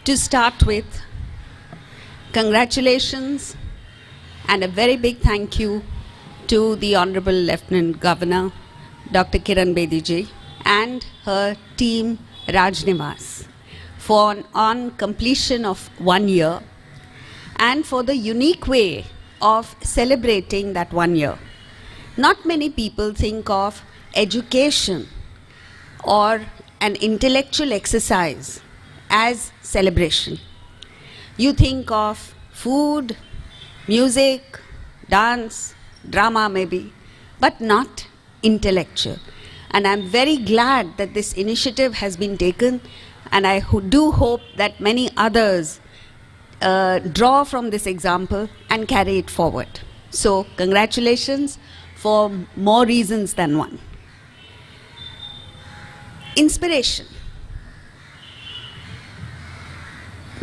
To start with, congratulations and a very big thank you to the Honorable Lieutenant Governor, Dr. Kiran Bedi ji, and her team Rajnivas for on completion of 1 year and for the unique way of celebrating that 1 year. Not many people think of education or an intellectual exercise as celebration. You think of food, music, dance, drama maybe, but not intellectual. And I'm very glad that this initiative has been taken, and I do hope that many others draw from this example and carry it forward. So congratulations for more reasons than one. Inspiration.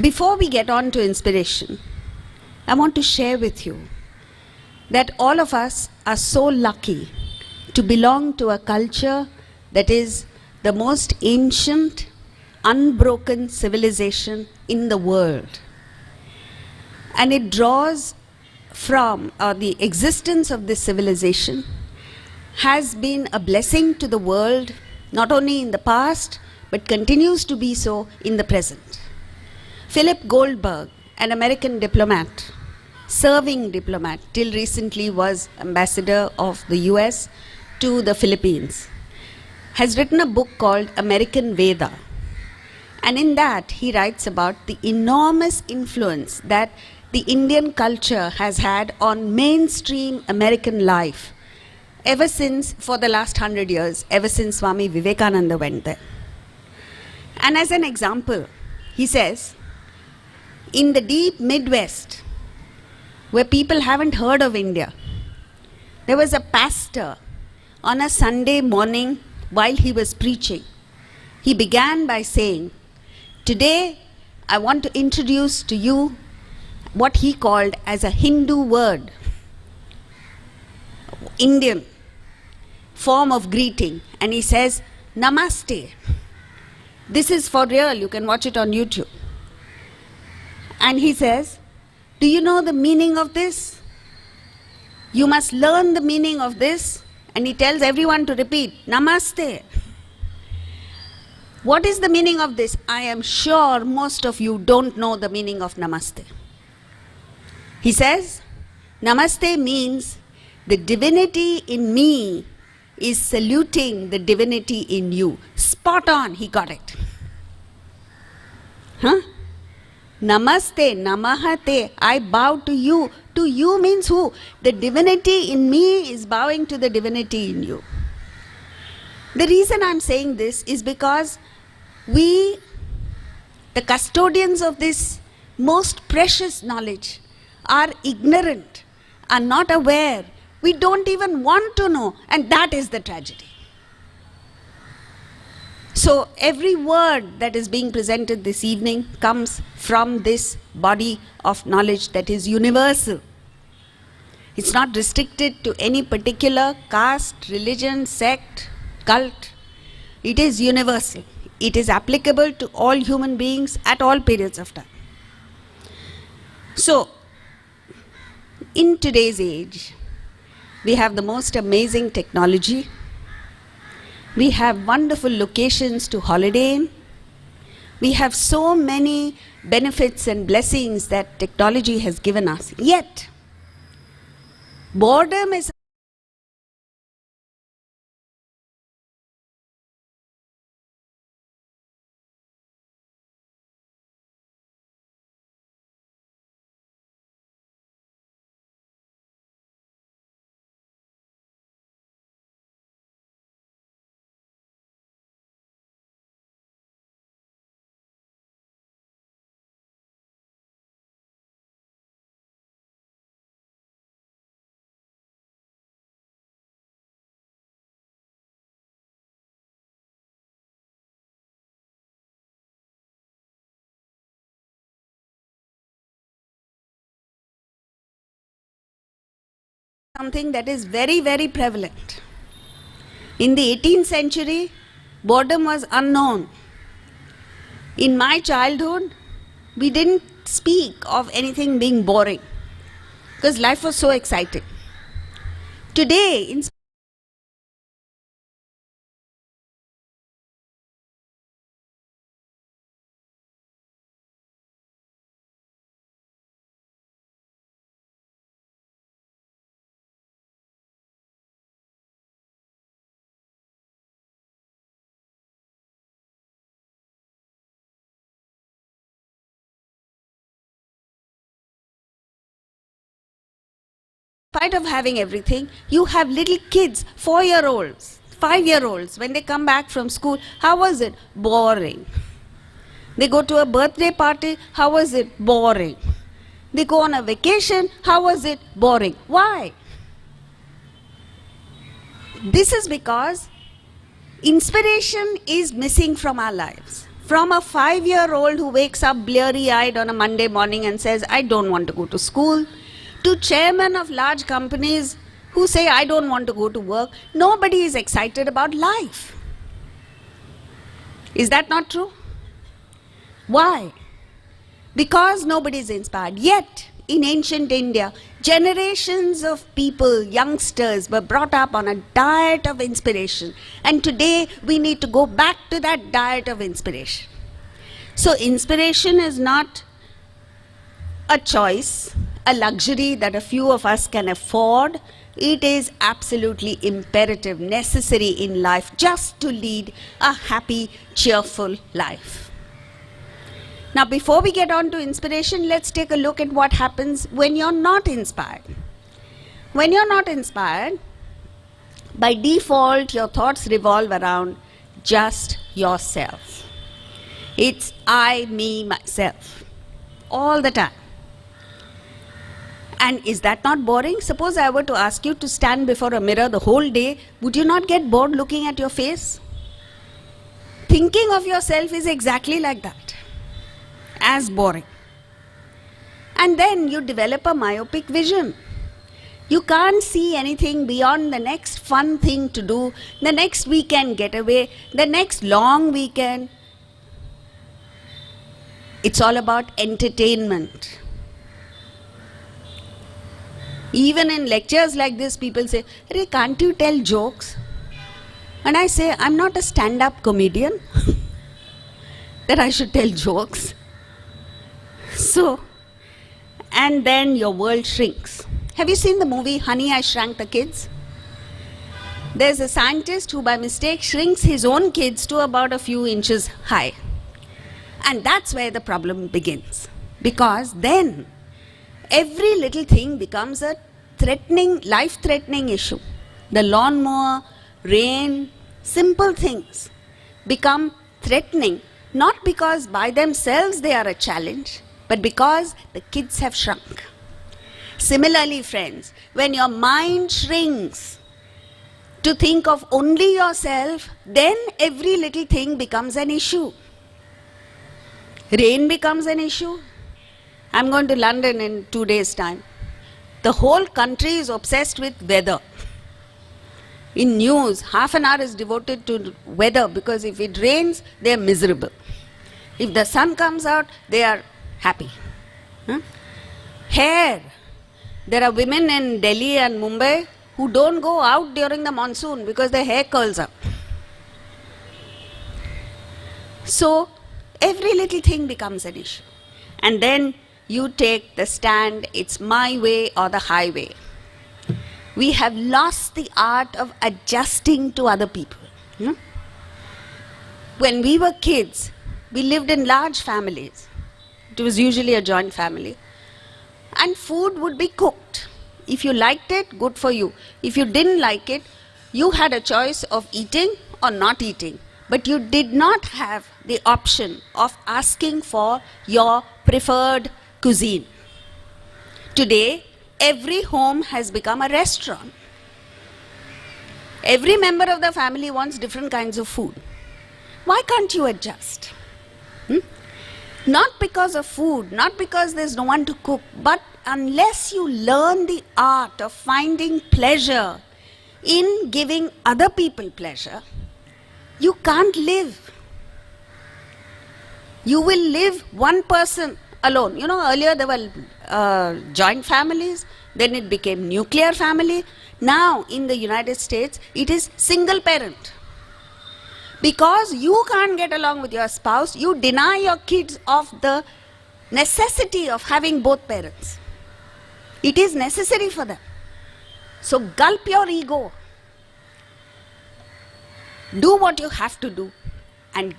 Before we get on to inspiration, I want to share with you that all of us are so lucky to belong to a culture that is the most ancient, unbroken civilization in the world. And it draws from, the existence of this civilization has been a blessing to the world, not only in the past, but continues to be so in the present. Philip Goldberg, an American diplomat, serving diplomat, till recently was ambassador of the US to the Philippines, has written a book called American Veda. And in that, he writes about the enormous influence that the Indian culture has had on mainstream American life ever since, for the last 100 years, ever since Swami Vivekananda went there. And as an example, he says, in the deep Midwest, where people haven't heard of India, there was a pastor on a Sunday morning while he was preaching. He began by saying, "Today I want to introduce to you what he called as a Hindu word, Indian form of greeting." And he says, "Namaste." This is for real, you can watch it on YouTube. And he says, "Do you know the meaning of this? You must learn the meaning of this." And he tells everyone to repeat, "Namaste." What is the meaning of this? I am sure most of you don't know the meaning of Namaste. He says, Namaste means the divinity in me is saluting the divinity in you. Spot on, he got it. Huh? Namaste, namahate, I bow to you. To you means who? The divinity in me is bowing to the divinity in you. The reason I'm saying this is because we, the custodians of this most precious knowledge, are ignorant, are not aware. We don't even want to know, and that is the tragedy. So every word that is being presented this evening comes from this body of knowledge that is universal. It's not restricted to any particular caste, religion, sect, cult. It is universal. It is applicable to all human beings at all periods of time. So, in today's age, we have the most amazing technology. We have wonderful locations to holiday in. We have so many benefits and blessings that technology has given us. Yet, boredom is something that is very, very prevalent. In the 18th century, boredom was unknown. In my childhood, we didn't speak of anything being boring because life was so exciting. Today, in spite of having everything, you have little kids, 4-year-olds, 5-year-olds, when they come back from school, how was it? Boring. They go to a birthday party, how was it? Boring. They go on a vacation, how was it? Boring. Why? This is because inspiration is missing from our lives. From a 5-year-old who wakes up bleary-eyed on a Monday morning and says, I don't want to go to school, to chairmen of large companies who say, I don't want to go to work, nobody is excited about life. Is that not true? Why? Because nobody is inspired. Yet, in ancient India, generations of people, youngsters, were brought up on a diet of inspiration. And today, we need to go back to that diet of inspiration. So, inspiration is not a choice, a luxury that a few of us can afford. It is absolutely imperative, necessary in life just to lead a happy, cheerful life. Now, before we get on to inspiration, let's take a look at what happens when you're not inspired. When you're not inspired, by default, your thoughts revolve around just yourself. It's I, me, myself, all the time. And is that not boring? Suppose I were to ask you to stand before a mirror the whole day, would you not get bored looking at your face? Thinking of yourself is exactly like that, as boring. And then you develop a myopic vision. You can't see anything beyond the next fun thing to do, the next weekend getaway, the next long weekend. It's all about entertainment. Even in lectures like this, people say, "Hey, can't you tell jokes?" And I say, I'm not a stand-up comedian that I should tell jokes. So, and then your world shrinks. Have you seen the movie Honey, I Shrunk the Kids? There's a scientist who by mistake shrinks his own kids to about a few inches high. And that's where the problem begins. Because then every little thing becomes a threatening, life-threatening issue. The lawnmower, rain, simple things become threatening, not because by themselves they are a challenge, but because the kids have shrunk. Similarly, friends, when your mind shrinks to think of only yourself, then every little thing becomes an issue. Rain becomes an issue. I'm going to London in 2 days' time. The whole country is obsessed with weather. In news, half an hour is devoted to weather because if it rains, they are miserable. If the sun comes out, they are happy. Hair. There are women in Delhi and Mumbai who don't go out during the monsoon because their hair curls up. So, every little thing becomes an issue. And then you take the stand, it's my way or the highway. We have lost the art of adjusting to other people. When we were kids, we lived in large families. It was usually a joint family. And food would be cooked. If you liked it, good for you. If you didn't like it, you had a choice of eating or not eating. But you did not have the option of asking for your preferred cuisine. Today, every home has become a restaurant. Every member of the family wants different kinds of food. Why can't you adjust? Not because of food, not because there's no one to cook, but unless you learn the art of finding pleasure in giving other people pleasure, you can't live. You will live one person alone. You know, earlier there were joint families, then it became nuclear family. Now in the United States, it is single parent. Because you can't get along with your spouse, you deny your kids of the necessity of having both parents. It is necessary for them. So gulp your ego. Do what you have to do and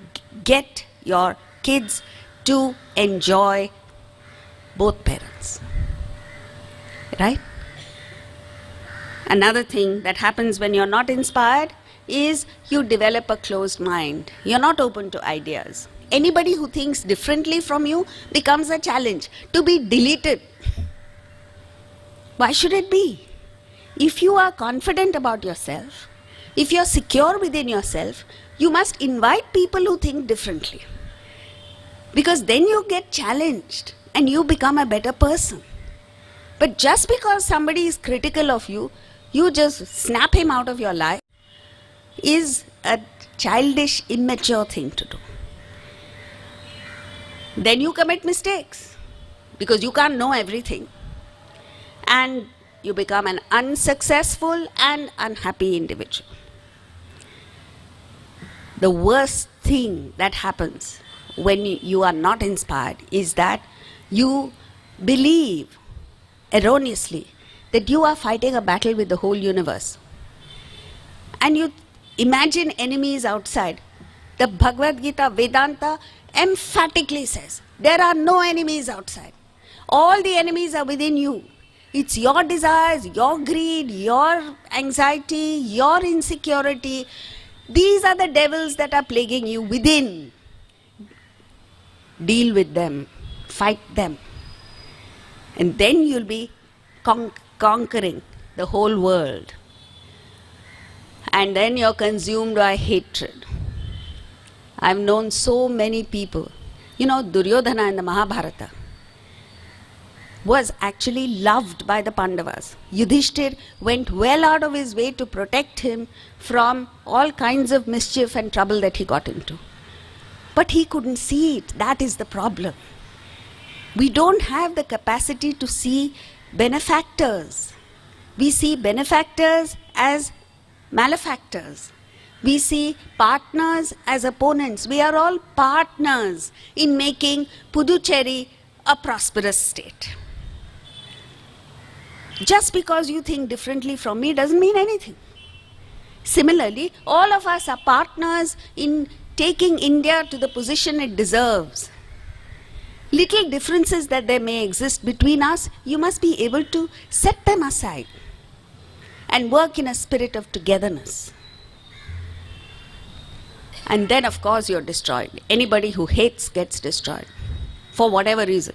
get your kids to enjoy both parents. Right? Another thing that happens when you're not inspired is you develop a closed mind. You're not open to ideas. Anybody who thinks differently from you becomes a challenge to be deleted. Why should it be? If you are confident about yourself, if you're secure within yourself, you must invite people who think differently. Because then you get challenged and you become a better person. But just because somebody is critical of you, you just snap him out of your life, is a childish, immature thing to do. Then you commit mistakes because you can't know everything. And you become an unsuccessful and unhappy individual. The worst thing that happens when you are not inspired is that you believe erroneously that you are fighting a battle with the whole universe. And you imagine enemies outside. The Bhagavad Gita, Vedanta emphatically says, there are no enemies outside. All the enemies are within you. It's your desires, your greed, your anxiety, your insecurity. These are the devils that are plaguing you within. Deal with them, fight them. And then you'll be conquering the whole world. And then you're consumed by hatred. I've known so many people. You know, Duryodhana in the Mahabharata was actually loved by the Pandavas. Yudhishthir went well out of his way to protect him from all kinds of mischief and trouble that he got into. But he couldn't see it. That is the problem. We don't have the capacity to see benefactors. We see benefactors as malefactors. We see partners as opponents. We are all partners in making Puducherry a prosperous state. Just because you think differently from me doesn't mean anything. Similarly, all of us are partners in taking India to the position it deserves. Little differences that there may exist between us, you must be able to set them aside and work in a spirit of togetherness. And then, of course, you're destroyed. Anybody who hates gets destroyed for whatever reason.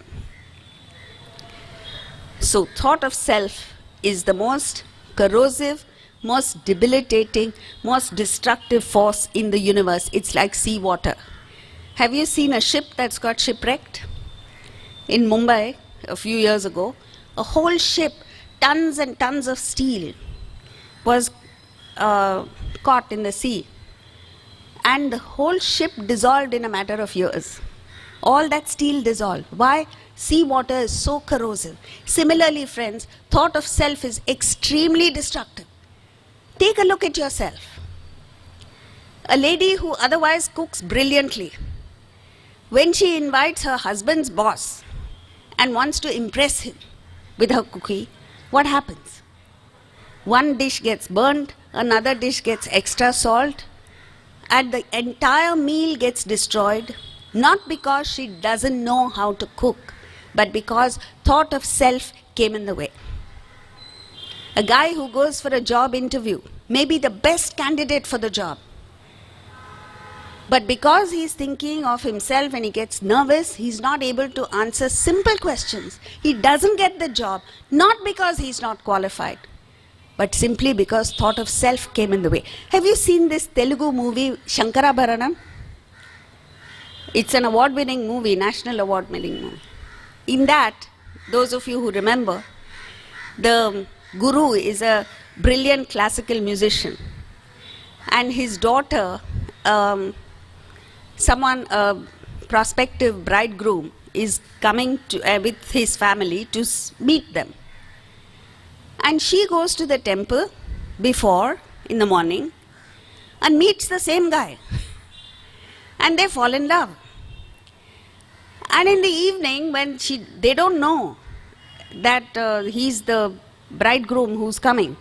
So thought of self is the most corrosive, most debilitating, most destructive force in the universe. It's like seawater. Have you seen a ship that's got shipwrecked? In Mumbai, a few years ago, a whole ship, tons and tons of steel, was caught in the sea. And the whole ship dissolved in a matter of years. All that steel dissolved. Why? Seawater is so corrosive. Similarly, friends, thought of self is extremely destructive. Take a look at yourself. A lady who otherwise cooks brilliantly, when she invites her husband's boss and wants to impress him with her cooking, what happens? One dish gets burnt, another dish gets extra salt, and the entire meal gets destroyed, not because she doesn't know how to cook, but because thought of self came in the way. A guy who goes for a job interview may be the best candidate for the job. But because he's thinking of himself and he gets nervous, he's not able to answer simple questions. He doesn't get the job, not because he's not qualified, but simply because thought of self came in the way. Have you seen this Telugu movie, Shankarabharanam? It's an award-winning movie, national award-winning movie. In that, those of you who remember, the guru is a brilliant classical musician. And his daughter, a prospective bridegroom, is coming with his family to meet them. And she goes to the temple before, in the morning, and meets the same guy. And they fall in love. And in the evening, when they don't know that he's the bridegroom who's coming.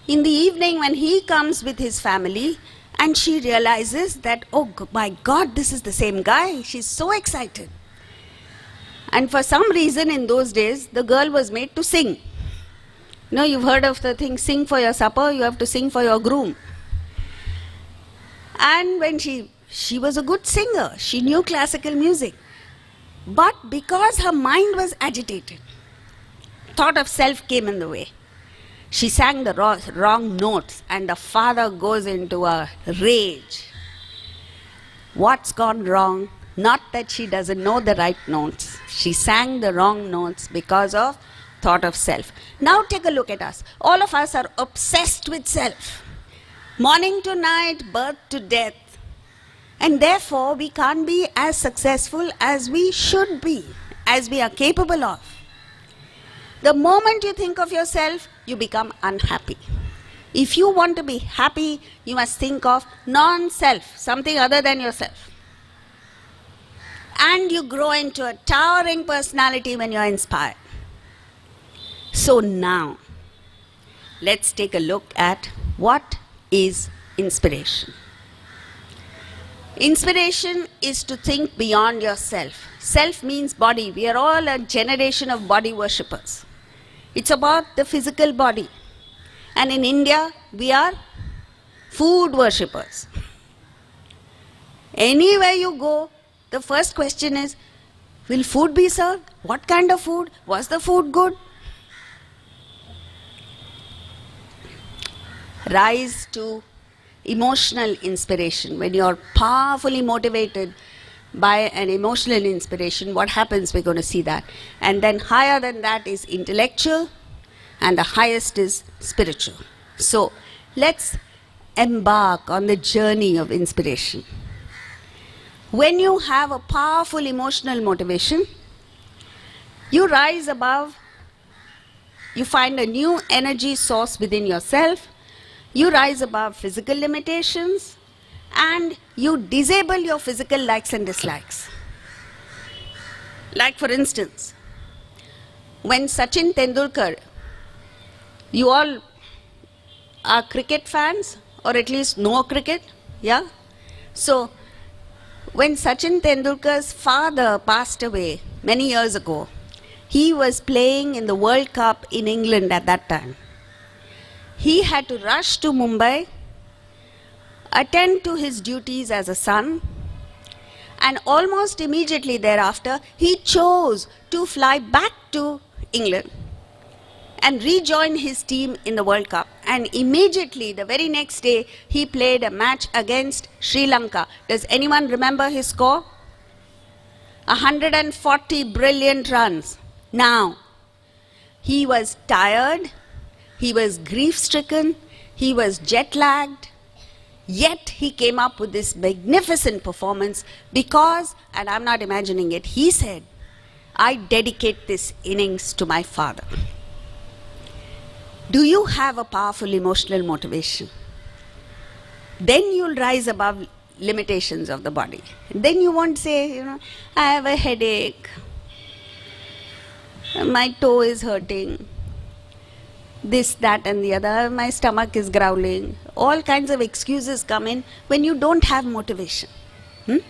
In the evening, when he comes with his family, and she realizes that, oh my God, this is the same guy. She's so excited. And for some reason in those days, the girl was made to sing. You know, you've heard of the thing, sing for your supper, you have to sing for your groom. And when she was a good singer, she knew classical music. But because her mind was agitated, thought of self came in the way. She sang the wrong notes, and the father goes into a rage. What's gone wrong? Not that she doesn't know the right notes. She sang the wrong notes because of thought of self. Now take a look at us. All of us are obsessed with self. Morning to night, birth to death. And therefore, we can't be as successful as we should be, as we are capable of. The moment you think of yourself, you become unhappy. If you want to be happy, you must think of non-self, something other than yourself. And you grow into a towering personality when you are inspired. So now, let's take a look at what is inspiration. Inspiration is to think beyond yourself. Self means body. We are all a generation of body worshippers. It's about the physical body. And in India, we are food worshippers. Anywhere you go, the first question is, will food be served? What kind of food? Was the food good? Rise to emotional inspiration. When you're powerfully motivated by an emotional inspiration, what happens? We're going to see that. And then higher than that is intellectual, and the highest is spiritual. So let's embark on the journey of inspiration. When you have a powerful emotional motivation, you rise above, you find a new energy source within yourself, you rise above physical limitations, and you disable your physical likes and dislikes. Like for instance, when Sachin Tendulkar, you all are cricket fans, or at least know cricket, yeah? So, when Sachin Tendulkar's father passed away many years ago, he was playing in the World Cup in England at that time. He had to rush to Mumbai, attend to his duties as a son, and almost immediately thereafter, he chose to fly back to England and rejoin his team in the World Cup. And immediately, the very next day, he played a match against Sri Lanka. Does anyone remember his score? 140 brilliant runs. Now, he was tired, he was grief-stricken, he was jet-lagged, yet he came up with this magnificent performance because, and I'm not imagining it, he said, I dedicate this innings to my father. Do you have a powerful emotional motivation? Then you'll rise above limitations of the body. Then you won't say, I have a headache, my toe is hurting, this, that and the other, my stomach is growling. All kinds of excuses come in when you don't have motivation. Do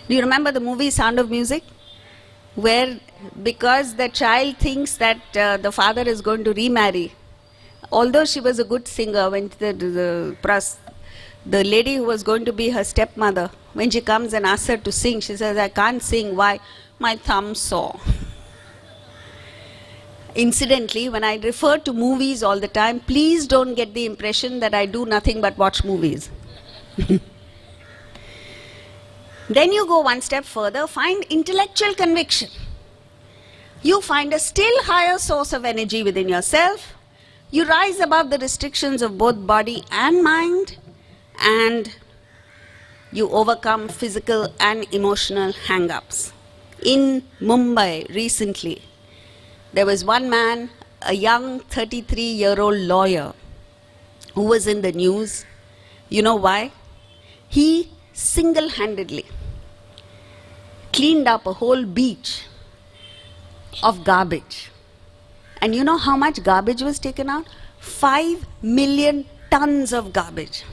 you remember the movie Sound of Music? Where because the child thinks that the father is going to remarry, although she was a good singer, when the lady who was going to be her stepmother, when she comes and asks her to sing, she says, I can't sing. Why? My thumb sore. Incidentally, when I refer to movies all the time, please don't get the impression that I do nothing but watch movies. Then you go one step further, find intellectual conviction. You find a still higher source of energy within yourself. You rise above the restrictions of both body and mind, and you overcome physical and emotional hang-ups. In Mumbai recently, there was one man, a young 33-year-old lawyer, who was in the news. You know why? He single-handedly cleaned up a whole beach of garbage. And you know how much garbage was taken out? 5 million tons of garbage.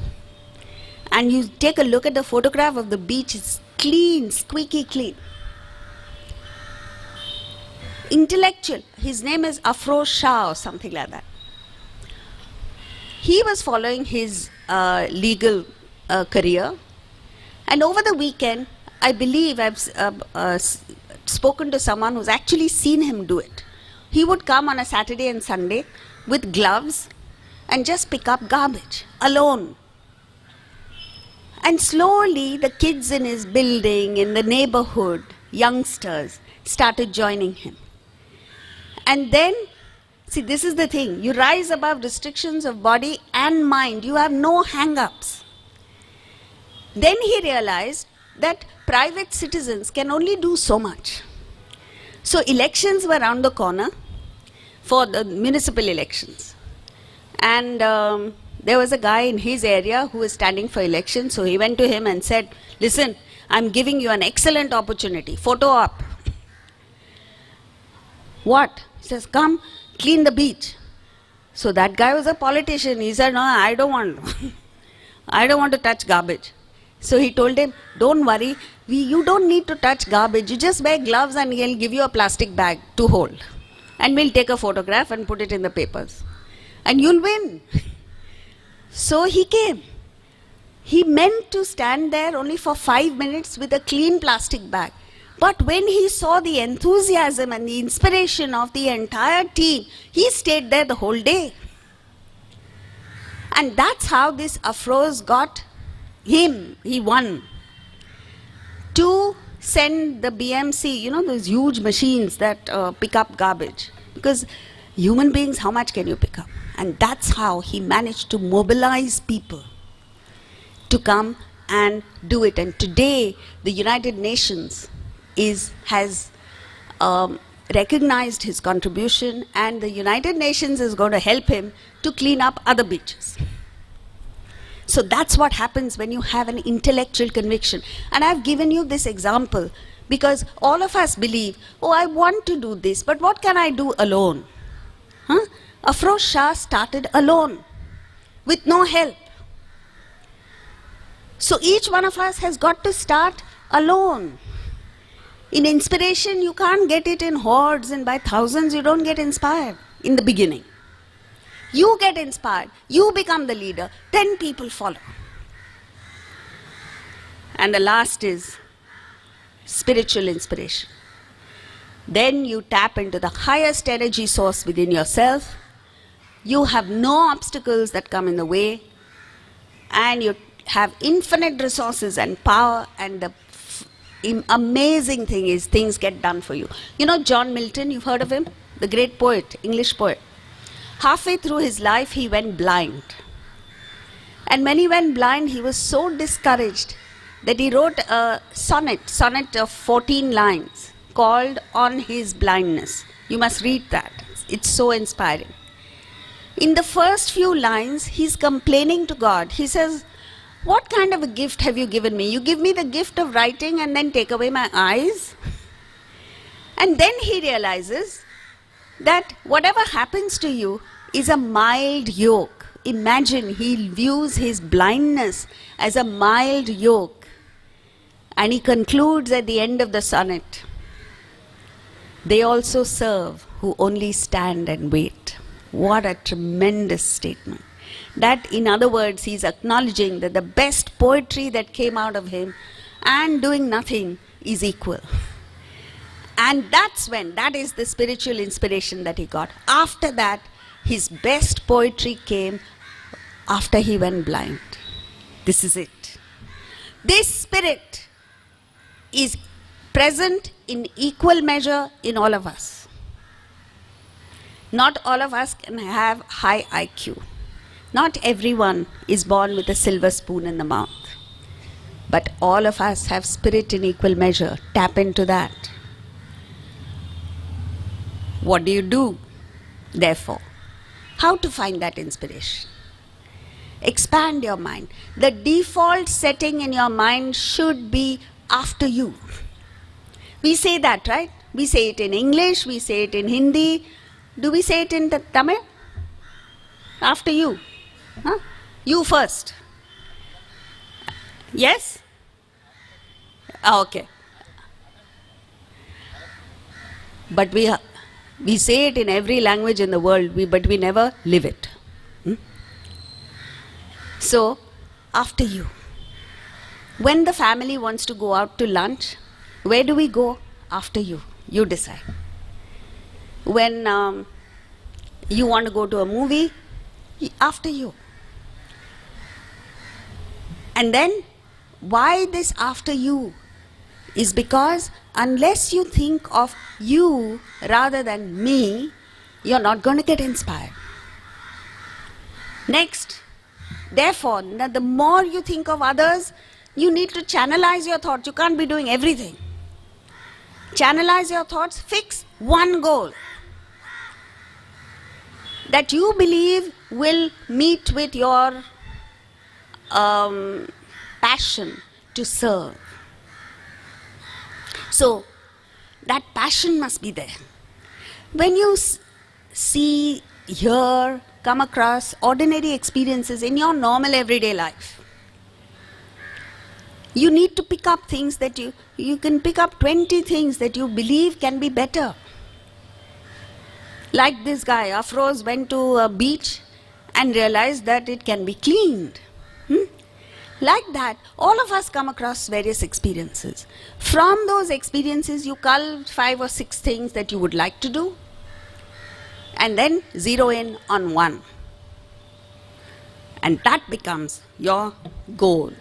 And you take a look at the photograph of the beach, it's clean, squeaky clean. Intellectual, his name is Afroz Shah or something like that. He was following his legal career, and over the weekend, I believe I've spoken to someone who's actually seen him do it. He would come on a Saturday and Sunday with gloves and just pick up garbage alone. And slowly the kids in his building, in the neighborhood, youngsters, started joining him. And then, see, this is the thing, you rise above restrictions of body and mind, you have no hang-ups. Then he realized that private citizens can only do so much. So elections were around the corner for the municipal elections. And there was a guy in his area who was standing for election, so he went to him and said, listen, I'm giving you an excellent opportunity, photo op. What? He says, come, clean the beach. So that guy was a politician. He said, no, I don't want I don't want to touch garbage. So he told him, don't worry, you don't need to touch garbage. You just wear gloves and he'll give you a plastic bag to hold. And we'll take a photograph and put it in the papers. And you'll win. So he came. He meant to stand there only for 5 minutes with a clean plastic bag. But when he saw the enthusiasm and the inspiration of the entire team, he stayed there the whole day. And that's how this Afroz got him, he won, to send the BMC, you know, those huge machines that pick up garbage. Because human beings, how much can you pick up? And that's how he managed to mobilize people to come and do it. And today, the United Nations has recognized his contribution, and the United Nations is going to help him to clean up other beaches. So that's what happens when you have an intellectual conviction. And I've given you this example because all of us believe, oh, I want to do this, but what can I do alone? Huh? Afroz Shah started alone, with no help. So each one of us has got to start alone. In inspiration, you can't get it in hordes and by thousands, you don't get inspired in the beginning. You get inspired, you become the leader, then people follow. And the last is spiritual inspiration. Then you tap into the highest energy source within yourself. You have no obstacles that come in the way, and you have infinite resources and power, and the amazing thing is things get done for you. You know John Milton, you've heard of him? The great poet, English poet. Halfway through his life, he went blind. And when he went blind, he was so discouraged that he wrote a sonnet of 14 lines called On His Blindness. You must read that. It's so inspiring. In the first few lines, he's complaining to God. He says, what kind of a gift have you given me? You give me the gift of writing and then take away my eyes? And then he realizes that whatever happens to you is a mild yoke. Imagine, he views his blindness as a mild yoke. And he concludes at the end of the sonnet, they also serve who only stand and wait. What a tremendous statement. That, in other words, he's acknowledging that the best poetry that came out of him and doing nothing is equal. And that is the spiritual inspiration that he got. After that, his best poetry came after he went blind. This is it. This spirit is present in equal measure in all of us. Not all of us can have high IQ. Not everyone is born with a silver spoon in the mouth. But all of us have spirit in equal measure. Tap into that. What do you do, therefore? How to find that inspiration? Expand your mind. The default setting in your mind should be after you. We say that, right? We say it in English, we say it in Hindi. Do we say it in Tamil? After you. Huh? You first. Yes? Okay. But we say it in every language in the world, but we never live it. So, after you. When the family wants to go out to lunch, where do we go? After you. You decide. When you want to go to a movie, after you. And then, why this after you? Is because unless you think of you rather than me, you're not going to get inspired. Next, therefore, the more you think of others, you need to channelize your thoughts. You can't be doing everything. Channelize your thoughts, fix one goal that you believe will meet with your passion to serve. So, that passion must be there. When you see, hear, come across ordinary experiences in your normal everyday life, you need to pick up things that you can pick up 20 things that you believe can be better. Like this guy, Afroz went to a beach and realized that it can be cleaned. Like that, all of us come across various experiences. From those experiences, you cull 5 or 6 things that you would like to do, and then zero in on one. And that becomes your goal.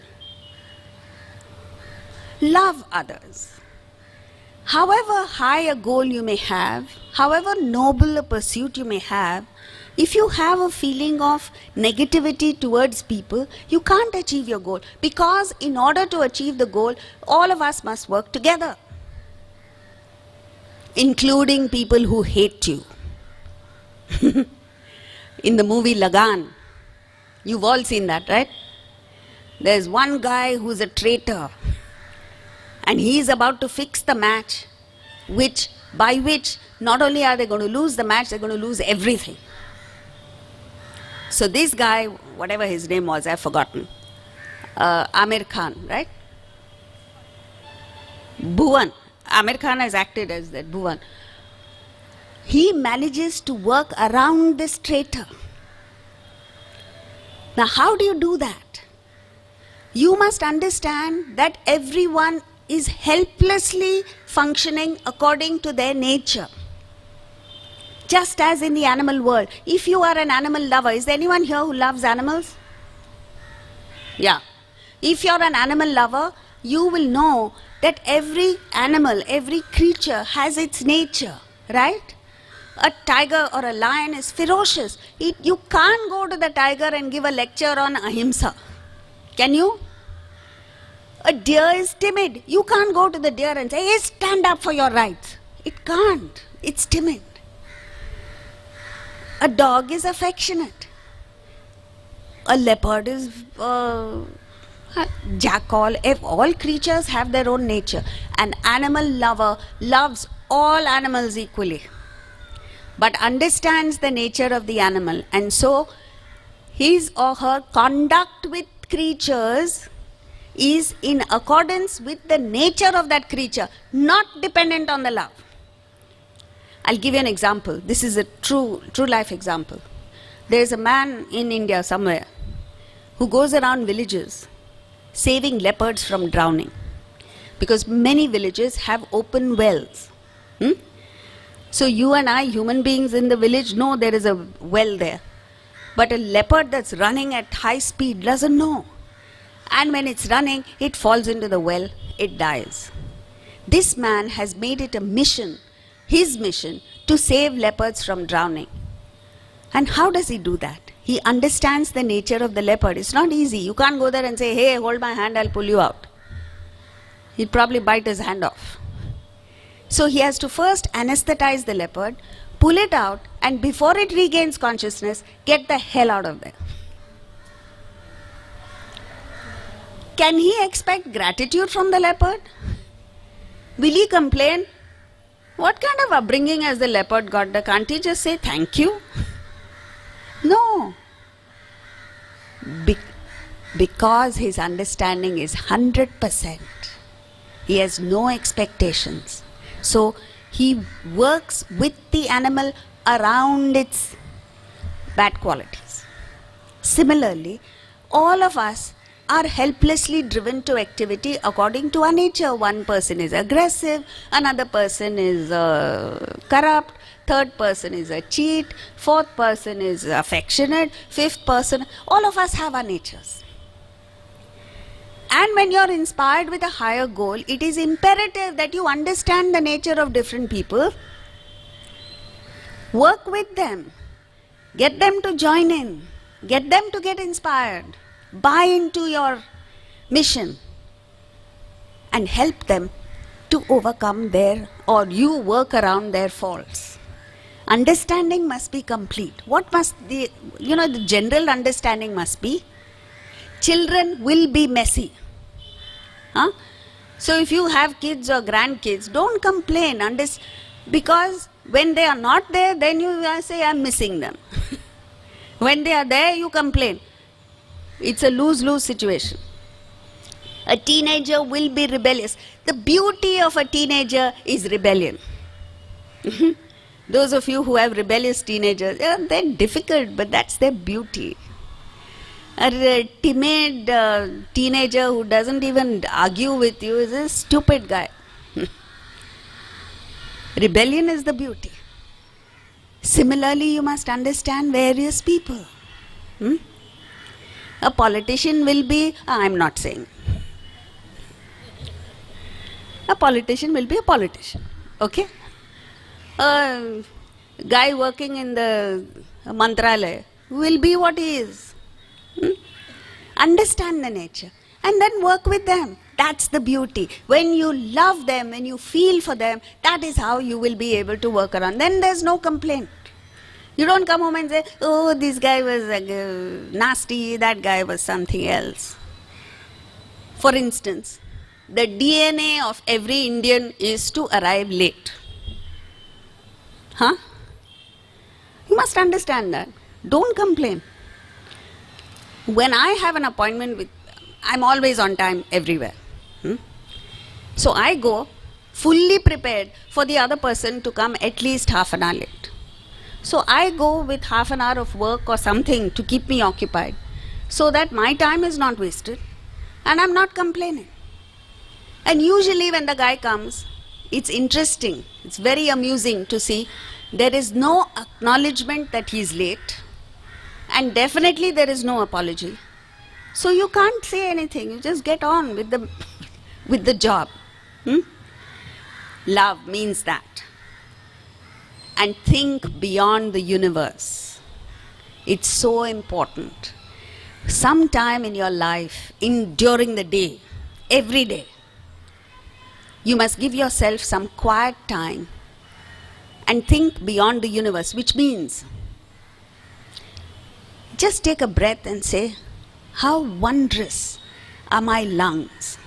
Love others. However high a goal you may have, however noble a pursuit you may have, if you have a feeling of negativity towards people, you can't achieve your goal. Because in order to achieve the goal, all of us must work together. Including people who hate you. In the movie Lagan, you've all seen that, right? There's one guy who's a traitor. And he's about to fix the match, by which not only are they going to lose the match, they're going to lose everything. So this guy, whatever his name was, I've forgotten, Amir Khan, right? Bhuvan. Amir Khan has acted as that, Bhuvan. He manages to work around this traitor. Now how do you do that? You must understand that everyone is helplessly functioning according to their nature. Just as in the animal world. If you are an animal lover, is there anyone here who loves animals? Yeah. If you're an animal lover, you will know that every animal, every creature has its nature, right? A tiger or a lion is ferocious. You can't go to the tiger and give a lecture on ahimsa. Can you? A deer is timid. You can't go to the deer and say, hey, stand up for your rights. It can't. It's timid. A dog is affectionate. A leopard is jackal. All creatures have their own nature. An animal lover loves all animals equally, but understands the nature of the animal. And so, his or her conduct with creatures is in accordance with the nature of that creature, not dependent on the love. I'll give you an example. This is a true life example. There is a man in India somewhere who goes around villages saving leopards from drowning, because many villages have open wells. So you and I, human beings in the village, know there is a well there. But a leopard that's running at high speed doesn't know. And when it's running, it falls into the well, it dies. This man has made it a mission, his mission, to save leopards from drowning. And how does he do that? He understands the nature of the leopard. It's not easy. You can't go there and say, hey, hold my hand, I'll pull you out. He'd probably bite his hand off. So he has to first anesthetize the leopard, pull it out, and before it regains consciousness, get the hell out of there. Can he expect gratitude from the leopard? Will he complain? What kind of upbringing has the leopard got? Can't he just say thank you? No. Because his understanding is 100%. He has no expectations. So he works with the animal around its bad qualities. Similarly, all of us are helplessly driven to activity according to our nature. One person is aggressive, another person is corrupt, third person is a cheat, fourth person is affectionate, fifth person, all of us have our natures. And when you're inspired with a higher goal, it is imperative that you understand the nature of different people, work with them, get them to join in, get them to get inspired, buy into your mission, and help them to overcome their, or you work around their faults. Understanding must be complete. What must the general understanding must be? Children will be messy. Huh? So if you have kids or grandkids, don't complain. Because when they are not there, then you say, I'm missing them. When they are there, you complain. It's a lose-lose situation. A teenager will be rebellious. The beauty of a teenager is rebellion. Those of you who have rebellious teenagers, they're difficult, but that's their beauty. A timid teenager who doesn't even argue with you is a stupid guy. Rebellion is the beauty. Similarly, you must understand various people. A politician will be, I'm not saying. A politician will be a politician, okay? A guy working in the mantralaya will be what he is. Understand the nature and then work with them. That's the beauty. When you love them, when you feel for them, that is how you will be able to work around. Then there's no complaint. You don't come home and say, oh, this guy was nasty, that guy was something else. For instance, the DNA of every Indian is to arrive late. Huh? You must understand that. Don't complain. When I have an appointment with, I'm always on time everywhere. So I go fully prepared for the other person to come at least half an hour late. So I go with half an hour of work or something to keep me occupied so that my time is not wasted and I'm not complaining. And usually when the guy comes, it's interesting, it's very amusing to see there is no acknowledgement that he's late. And definitely there is no apology. So you can't say anything. You just get on with the job. Love means that. And think beyond the universe. It's so important. Sometime in your life, during the day, every day, you must give yourself some quiet time and think beyond the universe, which means just take a breath and say, how wondrous are my lungs.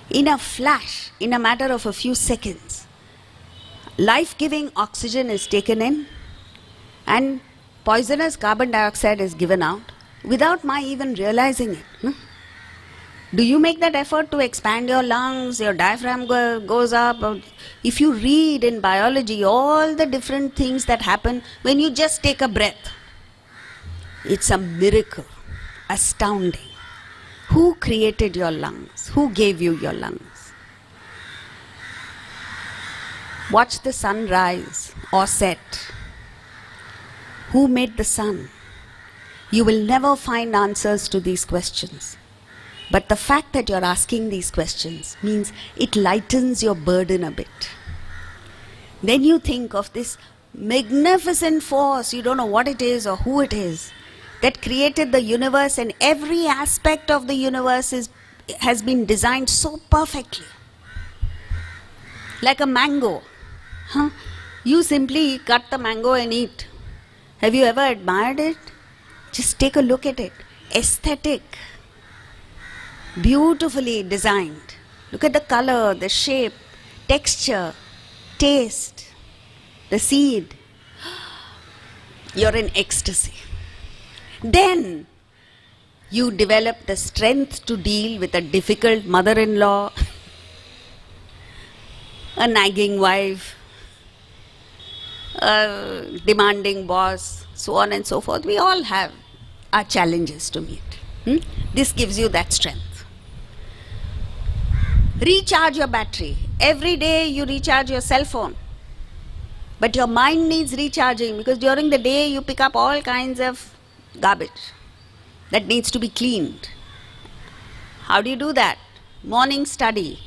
In a flash, in a matter of a few seconds, life-giving oxygen is taken in and poisonous carbon dioxide is given out without my even realizing it. Do you make that effort to expand your lungs, your diaphragm goes up? If you read in biology all the different things that happen when you just take a breath, it's a miracle, astounding. Who created your lungs? Who gave you your lungs? Watch the sun rise or set. Who made the sun? You will never find answers to these questions. But the fact that you're asking these questions means it lightens your burden a bit. Then you think of this magnificent force, you don't know what it is or who it is, that created the universe, and every aspect of the universe has been designed so perfectly. Like a mango. You simply cut the mango and eat. Have you ever admired it? Just take a look at it. Aesthetic. Beautifully designed. Look at the color, the shape, texture, taste, the seed. You're in ecstasy. Then you develop the strength to deal with a difficult mother-in-law, a nagging wife, a demanding boss, so on and so forth. We all have our challenges to meet. This gives you that strength. Recharge your battery. Every day you recharge your cell phone. But your mind needs recharging because during the day you pick up all kinds of garbage that needs to be cleaned. How do you do that? Morning study.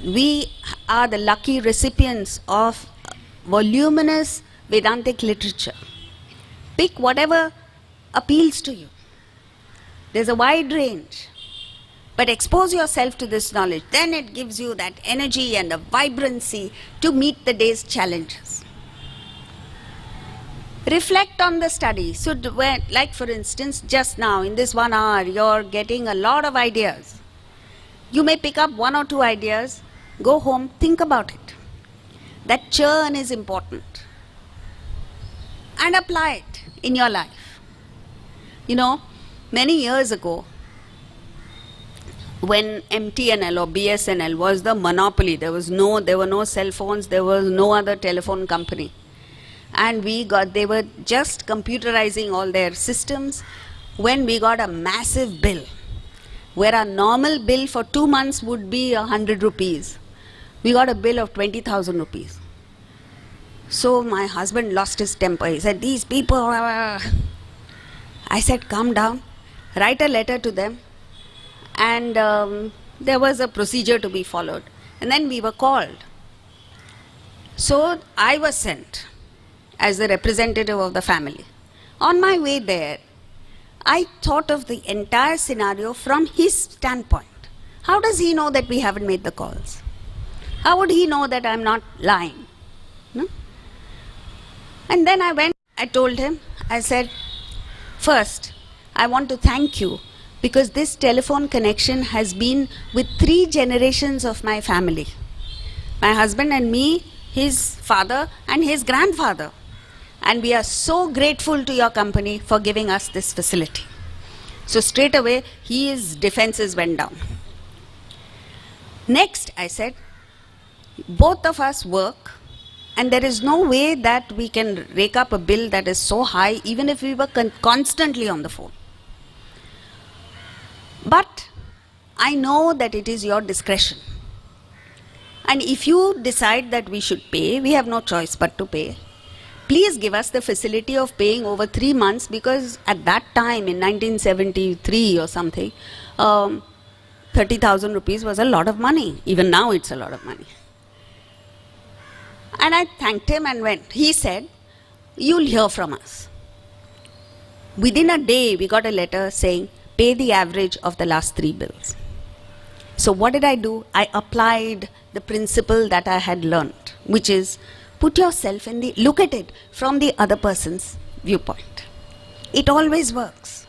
We are the lucky recipients of voluminous Vedantic literature. Pick whatever appeals to you. There's a wide range. But expose yourself to this knowledge. Then it gives you that energy and a vibrancy to meet the day's challenges. Reflect on the study. So, like for instance, just now in this 1 hour, you're getting a lot of ideas. You may pick up 1 or 2 ideas, go home, think about it. That churn is important. And apply it in your life. You know, many years ago, when MTNL or BSNL was the monopoly, there were no cell phones, there was no other telephone company. And they were just computerizing all their systems when we got a massive bill, where our normal bill for 2 months would be 100 rupees. We got a bill of 20,000 rupees. So my husband lost his temper. He said, these people, I said, calm down, write a letter to them. And there was a procedure to be followed. And then we were called. So I was sent as the representative of the family. On my way there, I thought of the entire scenario from his standpoint. How does he know that we haven't made the calls? How would he know that I'm not lying? No? And then I told him, I said, first, I want to thank you because this telephone connection has been with 3 generations of my family. My husband and me, his father and his grandfather. And we are so grateful to your company for giving us this facility. So straight away, his defenses went down. Next, I said, both of us work and there is no way that we can rake up a bill that is so high even if we were constantly on the phone. But I know that it is your discretion. And if you decide that we should pay, we have no choice but to pay. Please give us the facility of paying over 3 months because at that time in 1973 or something, 30,000 rupees was a lot of money. Even now it's a lot of money. And I thanked him and went. He said, you'll hear from us. Within a day, we got a letter saying, pay the average of the last 3 bills. So what did I do? I applied the principle that I had learned, which is put yourself look at it from the other person's viewpoint. It always works.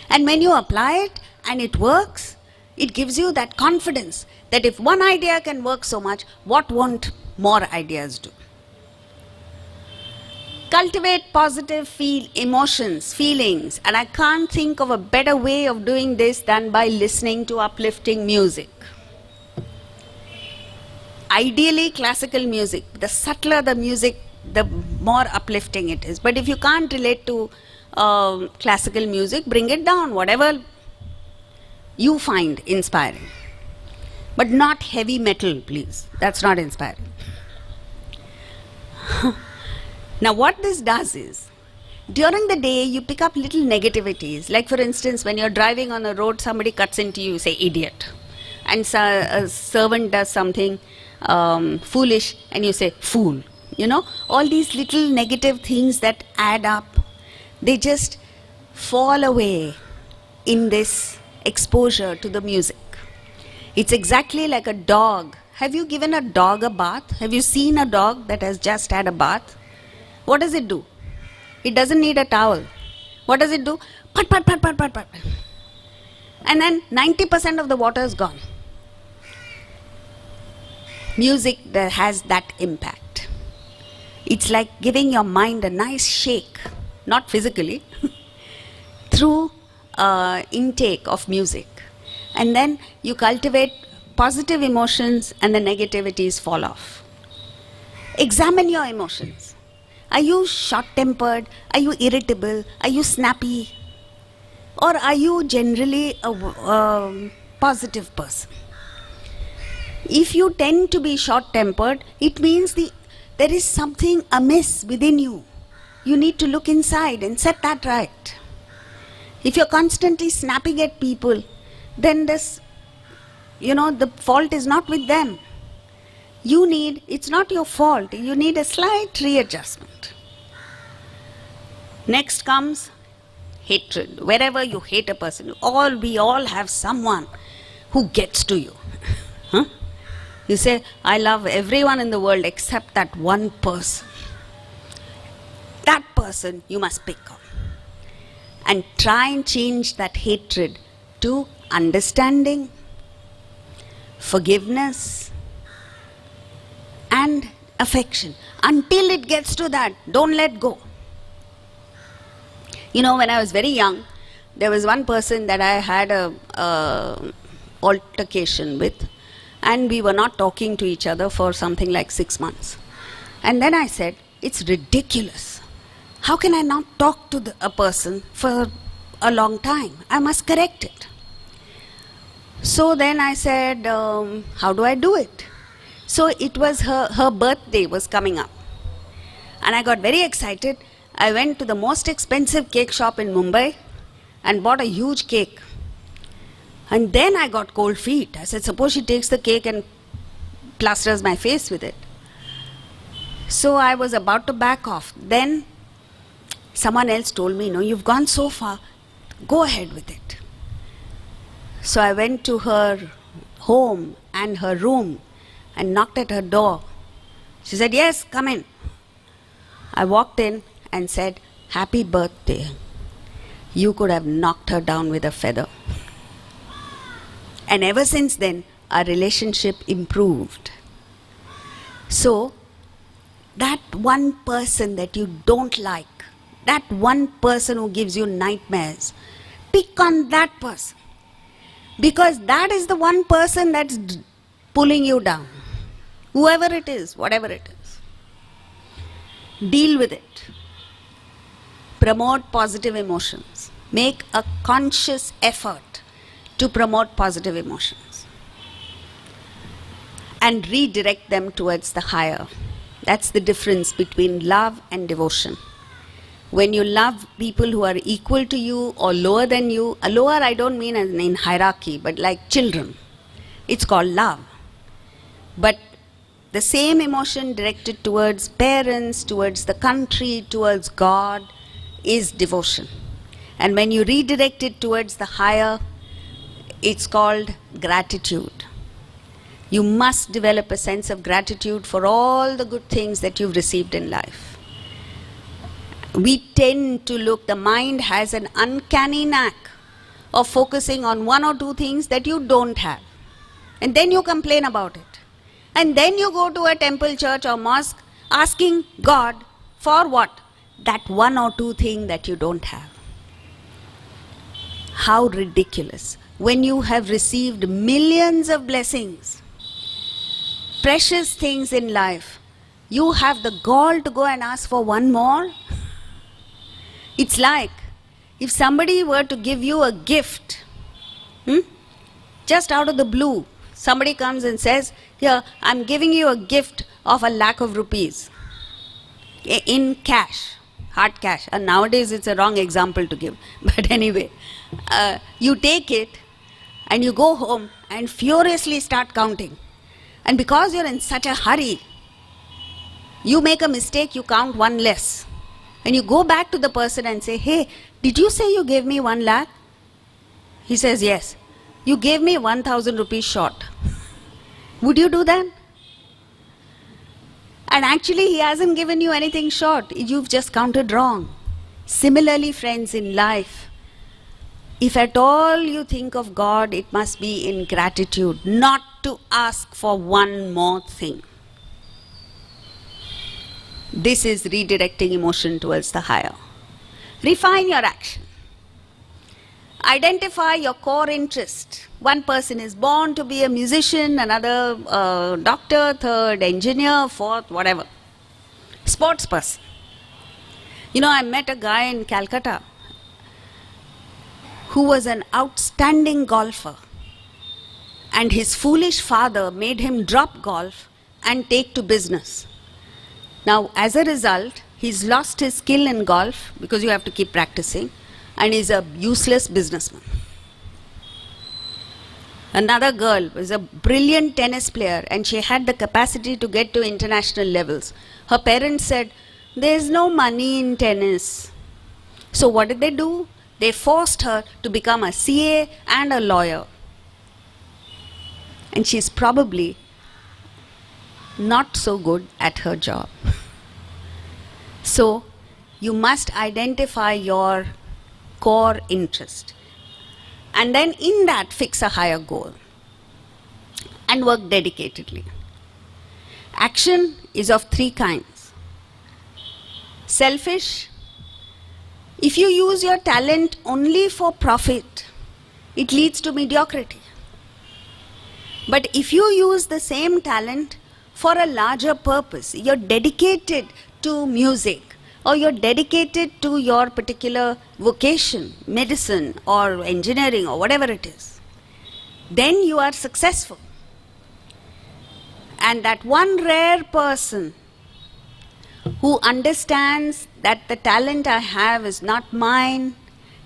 And when you apply it and it works, it gives you that confidence that if one idea can work so much, what won't more ideas do? Cultivate positive emotions, feelings, and I can't think of a better way of doing this than by listening to uplifting music. Ideally, classical music. The subtler the music, the more uplifting it is. But if you can't relate to classical music, bring it down, whatever you find inspiring. But not heavy metal, please. That's not inspiring. Now what this does is, during the day you pick up little negativities. Like for instance, when you're driving on a road, somebody cuts into you, say idiot. And a servant does something foolish and you say fool. You know, all these little negative things that add up, they just fall away in this exposure to the music. It's exactly like a dog have you given a dog a bath? Have you seen a dog that has just had a bath? What does it do? It doesn't need a towel. What does it do? Pat, pat, pat, pat, pat, pat. And then 90% of the water is gone. Music that has that impact. It's like giving your mind a nice shake, not physically, through intake of music. And then you cultivate positive emotions and the negativities fall off. Examine your emotions. Are you short-tempered? Are you irritable? Are you snappy? Or are you generally a positive person? If you tend to be short-tempered, it means there is something amiss within you. You need to look inside and set that right. If you're constantly snapping at people, then this, the fault is not with them. It's not your fault. You need a slight readjustment. Next comes hatred. Wherever you hate a person, we all have someone who gets to you. Huh? You say, I love everyone in the world except that one person. That person you must pick on. And try and change that hatred to understanding, forgiveness, and affection. Until it gets to that, don't let go. When I was very young, there was one person that I had a altercation with, and we were not talking to each other for something like 6 months. And then I said, it's ridiculous. How can I not talk to a person for a long time? I must correct it. So then I said, how do I do it? So it was her birthday was coming up. And I got very excited. I went to the most expensive cake shop in Mumbai and bought a huge cake. And then I got cold feet. I said, suppose she takes the cake and plasters my face with it. So I was about to back off. Then someone else told me, no, you've gone so far, go ahead with it. So I went to her home and her room and knocked at her door. She said, yes, come in. I walked in and said, happy birthday. You could have knocked her down with a feather. And ever since then, our relationship improved. So, that one person that you don't like, that one person who gives you nightmares, pick on that person. Because that is the one person that's pulling you down. Whoever it is, whatever it is. Deal with it. Promote positive emotions. Make a conscious effort to promote positive emotions. And redirect them towards the higher. That's the difference between love and devotion. When you love people who are equal to you or lower than you, lower I don't mean as in hierarchy, but like children. It's called love. But the same emotion directed towards parents, towards the country, towards God is devotion. And when you redirect it towards the higher, it's called gratitude. You must develop a sense of gratitude for all the good things that you've received in life. We tend to the mind has an uncanny knack of focusing on one or two things that you don't have. And then you complain about it. And then you go to a temple, church or mosque asking God for what? That one or two thing that you don't have. How ridiculous. When you have received millions of blessings, precious things in life, you have the gall to go and ask for one more? It's like if somebody were to give you a gift, just out of the blue, somebody comes and says, here, I'm giving you a gift of 1,00,000 rupees in cash, hard cash. And nowadays it's a wrong example to give. But anyway, you take it and you go home and furiously start counting. And because you're in such a hurry, you make a mistake, you count one less. And you go back to the person and say, hey, did you say you gave me 1 lakh? He says, yes. You gave me 1,000 rupees short. Would you do that? And actually, he hasn't given you anything short. You've just counted wrong. Similarly, friends, in life, if at all you think of God, it must be in gratitude, not to ask for one more thing. This is redirecting emotion towards the higher. Refine your action. Identify your core interest. One person is born to be a musician, another doctor, third engineer, fourth whatever. Sports person. You know, I met a guy in Calcutta who was an outstanding golfer, and his foolish father made him drop golf and take to business. Now, as a result, he's lost his skill in golf because you have to keep practicing, and he's a useless businessman. Another girl was a brilliant tennis player, and she had the capacity to get to international levels. Her parents said, "There's no money in tennis." So what did they do? They forced her to become a CA and a lawyer. And she's probably not so good at her job. So you must identify your core interest, and then in that fix a higher goal and work dedicatedly. Action is of three kinds. Selfish. If you use your talent only for profit, it leads to mediocrity. But if you use the same talent for a larger purpose, you're dedicated to music, or you're dedicated to your particular vocation, medicine or engineering or whatever it is, then you are successful. And that one rare person who understands that the talent I have is not mine,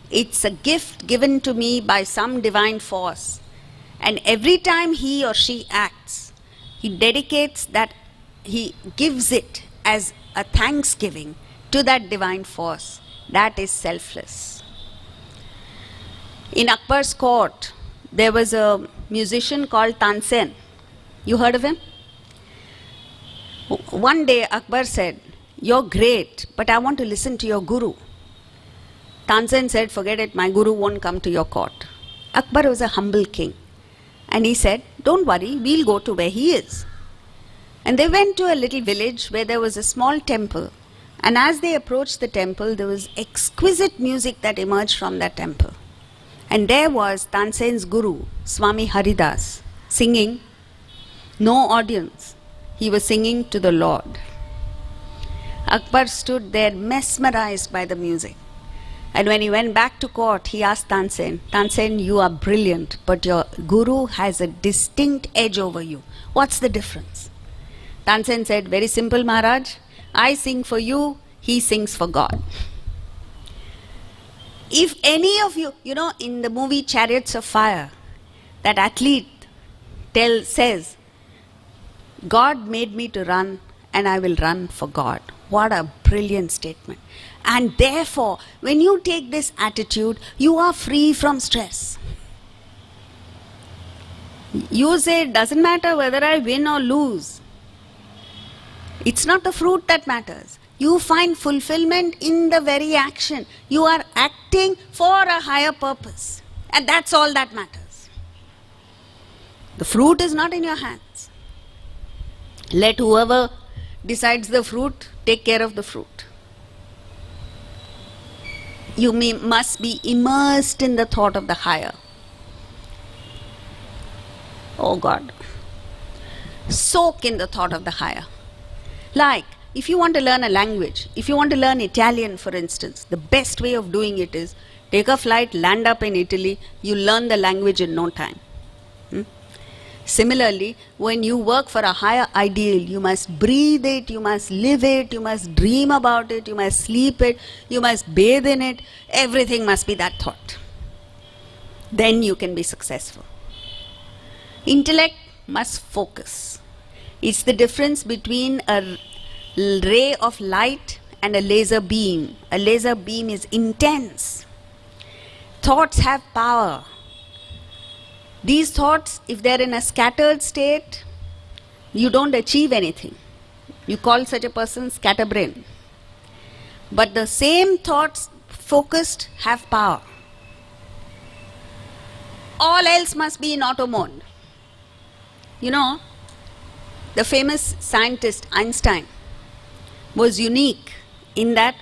it's a gift given to me by some divine force, and every time he or she acts, he dedicates that, he gives it as a thanksgiving to that divine force. That is selfless. In Akbar's court, there was a musician called Tansen. You heard of him? One day Akbar said, "You're great, but I want to listen to your guru." Tansen said, "Forget it, my guru won't come to your court." Akbar was a humble king, and he said, "Don't worry, we'll go to where he is." And they went to a little village where there was a small temple. And as they approached the temple, there was exquisite music that emerged from that temple. And there was Tansen's guru, Swami Haridas, singing. No audience. He was singing to the Lord. Akbar stood there mesmerized by the music. And when he went back to court, he asked Tansen, "Tansen, you are brilliant, but your guru has a distinct edge over you. What's the difference?" Tansen said, "Very simple, Maharaj. I sing for you, he sings for God." If any of you, in the movie Chariots of Fire, that athlete says, "God made me to run and I will run for God." What a brilliant statement. And therefore, when you take this attitude, you are free from stress. You say, "It doesn't matter whether I win or lose." It's not the fruit that matters. You find fulfillment in the very action. You are acting for a higher purpose. And that's all that matters. The fruit is not in your hands. Let whoever decides the fruit take care of the fruit. You must be immersed in the thought of the higher. Oh God. Soak in the thought of the higher. Like, if you want to learn a language, if you want to learn Italian, for instance, the best way of doing it is take a flight, land up in Italy, you learn the language in no time. Similarly, when you work for a higher ideal, you must breathe it, you must live it, you must dream about it, you must sleep it, you must bathe in it. Everything must be that thought. Then you can be successful. Intellect must focus. It's the difference between a ray of light and a laser beam. A laser beam is intense. Thoughts have power. These thoughts, if they're in a scattered state, you don't achieve anything. You call such a person scatterbrain. But the same thoughts focused have power. All else must be in auto mode. You know, the famous scientist Einstein was unique in that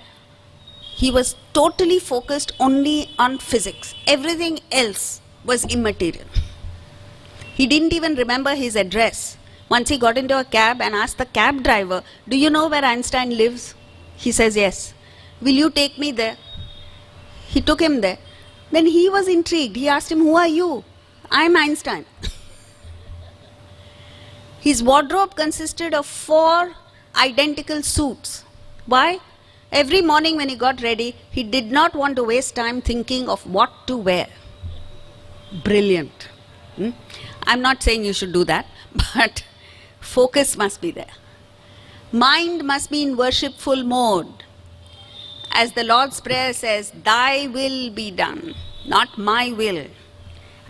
he was totally focused only on physics. Everything else was immaterial. He didn't even remember his address. Once he got into a cab and asked the cab driver, "Do you know where Einstein lives?" He says, "Yes." "Will you take me there?" He took him there. Then he was intrigued. He asked him, "Who are you?" "I'm Einstein." His wardrobe consisted of 4 identical suits. Why? Every morning when he got ready, he did not want to waste time thinking of what to wear. Brilliant. I'm not saying you should do that, but focus must be there. Mind must be in worshipful mode. As the Lord's Prayer says, "Thy will be done, not my will.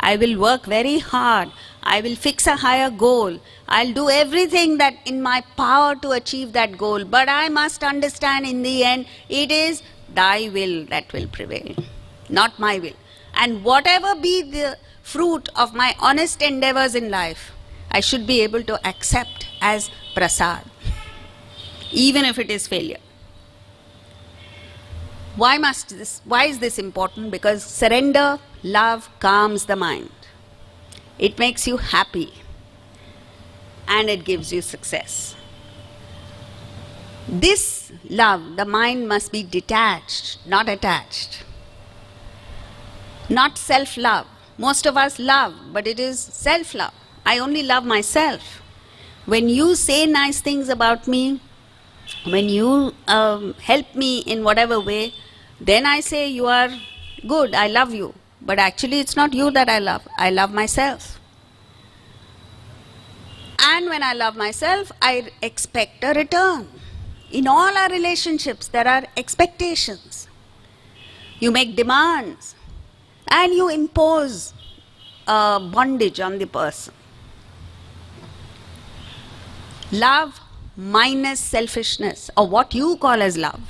I will work very hard. I will fix a higher goal. I'll do everything that in my power to achieve that goal. But I must understand in the end, it is thy will that will prevail, not my will. And whatever be the fruit of my honest endeavors in life, I should be able to accept as prasad, even if it is failure." Why is this important? Because surrender, love calms the mind. It makes you happy and it gives you success. This love, the mind must be detached, not attached. Not self-love. Most of us love, but it is self-love. I only love myself. When you say nice things about me, when you help me in whatever way, then I say you are good, I love you. But actually it's not you that I love myself. And when I love myself, I expect a return. In all our relationships, there are expectations. You make demands and you impose bondage on the person. Love minus selfishness, or what you call as love,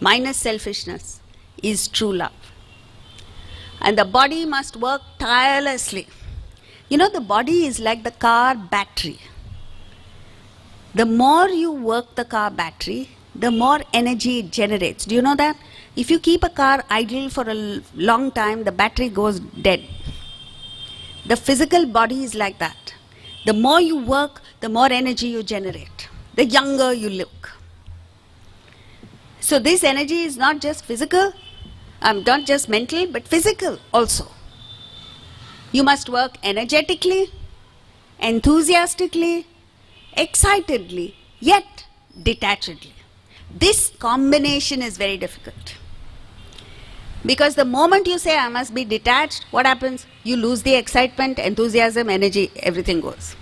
minus selfishness, is true love. And the body must work tirelessly. You know, the body is like the car battery. The more you work the car battery, the more energy it generates. Do you know that? If you keep a car idle for a long time, the battery goes dead. The physical body is like that. The more you work, the more energy you generate, the younger you look. So this energy is not just physical, not just mental, but physical also. You must work energetically, enthusiastically, excitedly, yet detachedly. This combination is very difficult. Because the moment you say I must be detached, what happens? You lose the excitement, enthusiasm, energy, everything goes.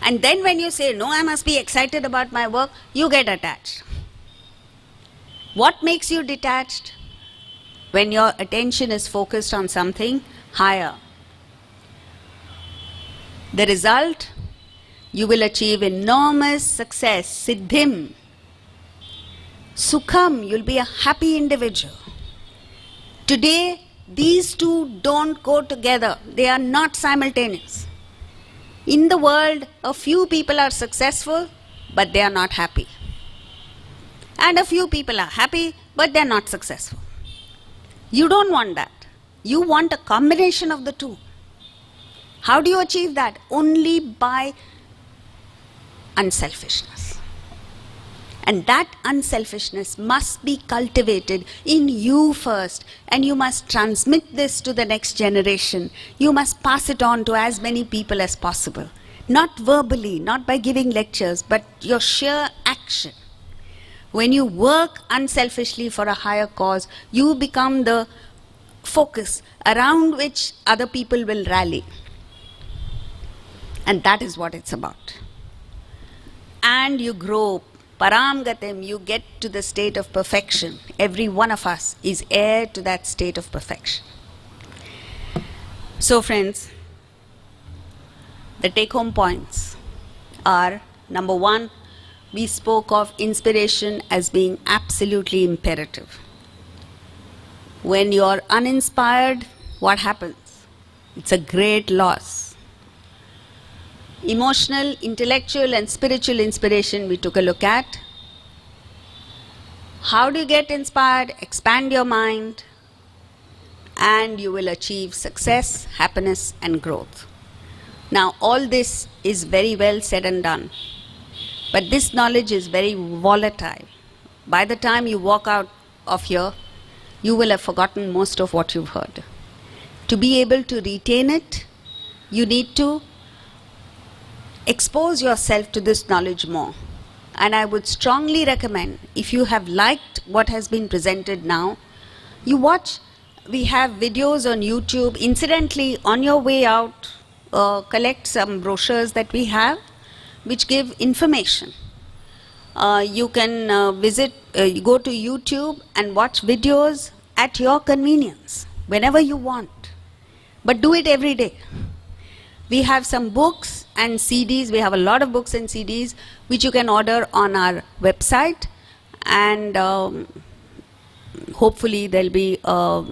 And then when you say no, I must be excited about my work, you get attached. What makes you detached? When your attention is focused on something higher. The result, you will achieve enormous success, siddhim, sukham, you'll be a happy individual. Today, these two don't go together. They are not simultaneous. In the world, a few people are successful, but they are not happy. And a few people are happy, but they are not successful. You don't want that. You want a combination of the two. How do you achieve that? Only by unselfishness. And that unselfishness must be cultivated in you first, and you must transmit this to the next generation. You must pass it on to as many people as possible. Not verbally, not by giving lectures, but your sheer action. When you work unselfishly for a higher cause, you become the focus around which other people will rally. And that is what it's about. And you grow. Param gatim, you get to the state of perfection. Every one of us is heir to that state of perfection. So friends, the take-home points. are, number one, we spoke of inspiration as being absolutely imperative. When you're uninspired, what happens? It's a great loss. Emotional, intellectual, and spiritual inspiration we took a look at. How do you get inspired? Expand your mind, and you will achieve success, happiness, and growth. Now, all this is very well said and done, but this knowledge is very volatile. By the time you walk out of here, you will have forgotten most of what you've heard. To be able to retain it, you need to expose yourself to this knowledge more. And I would strongly recommend, if you have liked what has been presented now, you watch. We have videos on YouTube. Incidentally, on your way out, collect some brochures that we have which give information. You can go to YouTube and watch videos at your convenience, whenever you want. But do it every day. We have some books and CDs. We have a lot of books and CDs which you can order on our website, and hopefully there'll be a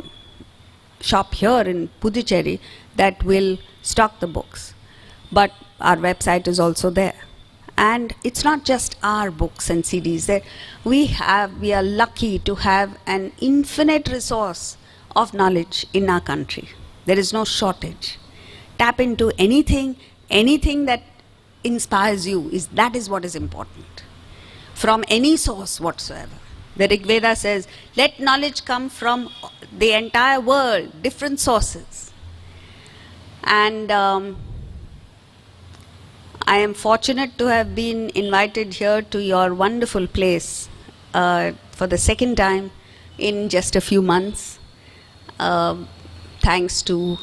shop here in Puducherry that will stock the books. But our website is also there. And it's not just our books and CDs. We are lucky to have an infinite resource of knowledge in our country. There is no shortage. Tap into anything that inspires you. That is what is important. From any source whatsoever. The Rig Veda says, let knowledge come from the entire world, different sources. And I am fortunate to have been invited here to your wonderful place for the second time in just a few months. Thanks to